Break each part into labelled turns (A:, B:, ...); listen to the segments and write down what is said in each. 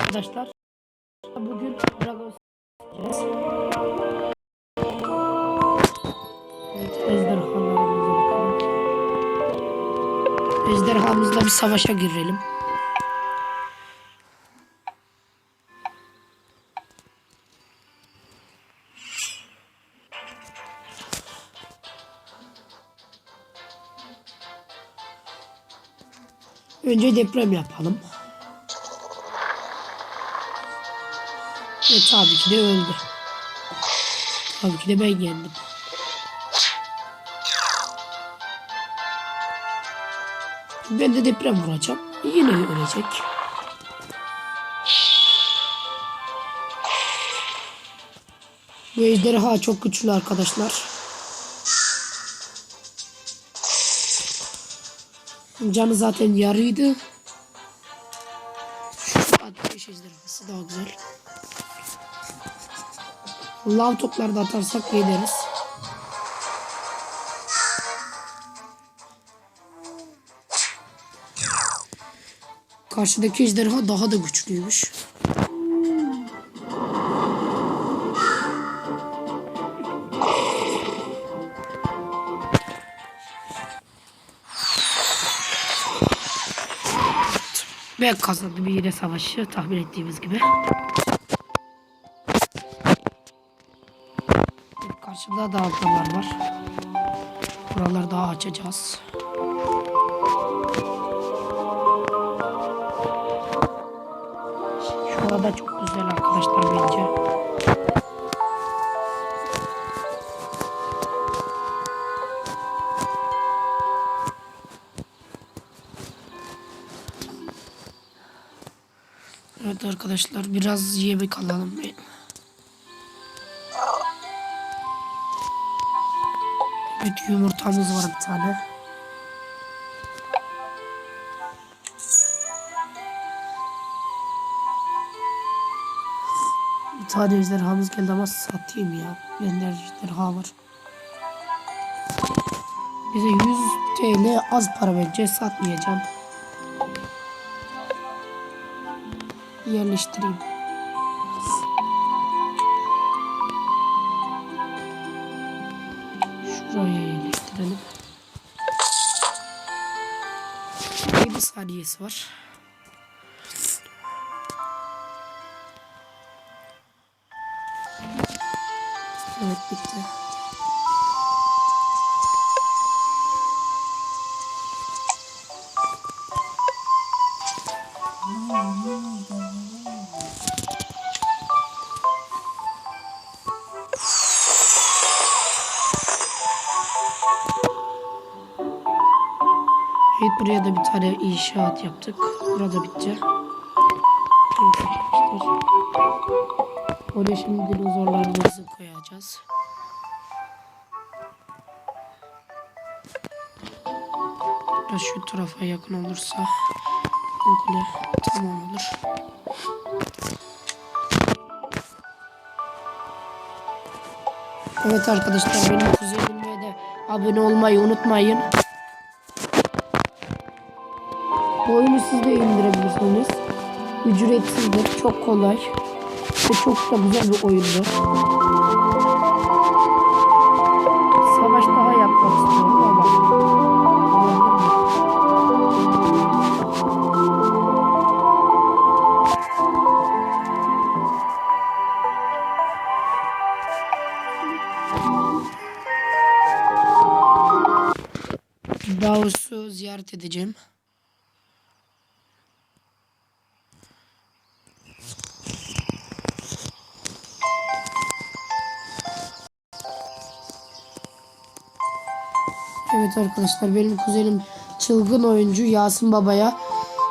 A: arkadaşlar. Bugün Dragon yapacağız. Evet, ejderhalarımıza bakalım. Ejderhamızla bir savaşa girelim. Önce deprem yapalım. Ve tabii ki de öldü. Tabii ki de ben yendim. Ben de deprem vuracağım. Yine ölecek. Bu ejderha çok güçlü arkadaşlar. Canı zaten yarıydı. Şu ateş ejderhası daha güzel. Lav topları da atarsak yeneriz. Karşıdaki ejderha daha da güçlüymüş. Ben kazandım yine savaşı tahmin ettiğimiz gibi. Karşımda da altınlar var. Buraları daha açacağız. Şurada çok güzel arkadaşlar bence. Evet arkadaşlar biraz yemek alalım. Evet yumurtamız var bir tane. Bir tane ejderhamız geldi ama satayım ya. Bende ejderha var. Bize 100 TL az para bence, satmayacağım. Yerleştireyim. Şuraya yerleştirelim. 7 saniyesi var. Evet bitti. Evet buraya da bir tane inşaat yaptık. Burada bitti. Evet arkadaşlar. Oraya şimdi dinozorlarımızı koyacağız. Biraz şu tarafa yakın olursa böyle tamam olur. Evet arkadaşlar benim kuzenime de abone olmayı unutmayın. Bu oyunu siz de indirebilirsiniz. Ücretsizdir, çok kolay ve çok da güzel bir oyundur. Savaş daha yapmak istiyorum ama Davos'u ziyaret edeceğim. Evet arkadaşlar benim kuzenim çılgın oyuncu Yasin Baba'ya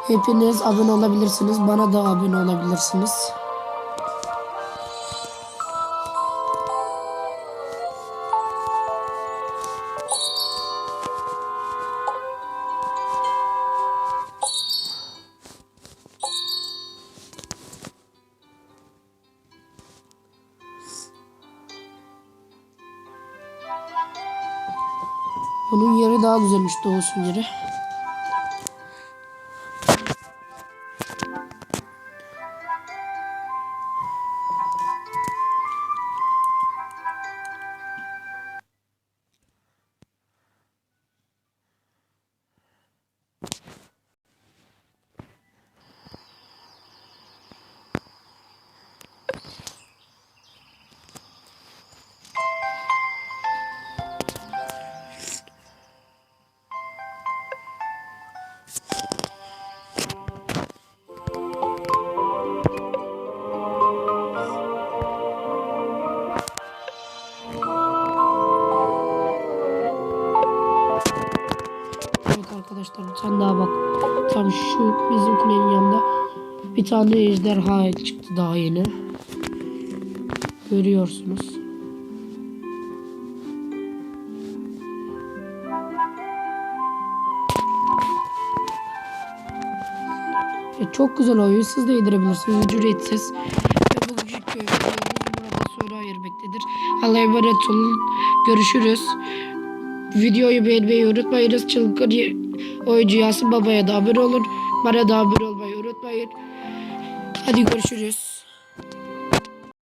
A: hepiniz abone olabilirsiniz. Bana da abone olabilirsiniz. Bunun yeri daha güzelmiş, Doğusun yeri. Abi şu bizim kulenin yanında bir tane ejderha çıktı daha yeni. Görüyorsunuz. Çok güzel oyun. Siz de indirebilirsiniz. Ücretsiz. Ve bu küçük videomuz burada sonra ayırmaktadır. Allah'a emanet olun. Görüşürüz. Videoyu beğenmeyi unutmayınız. Çılgın oyuncu Yasin Baba'ya da abone olun. Bana da abone olmayı unutmayın. Hadi görüşürüz.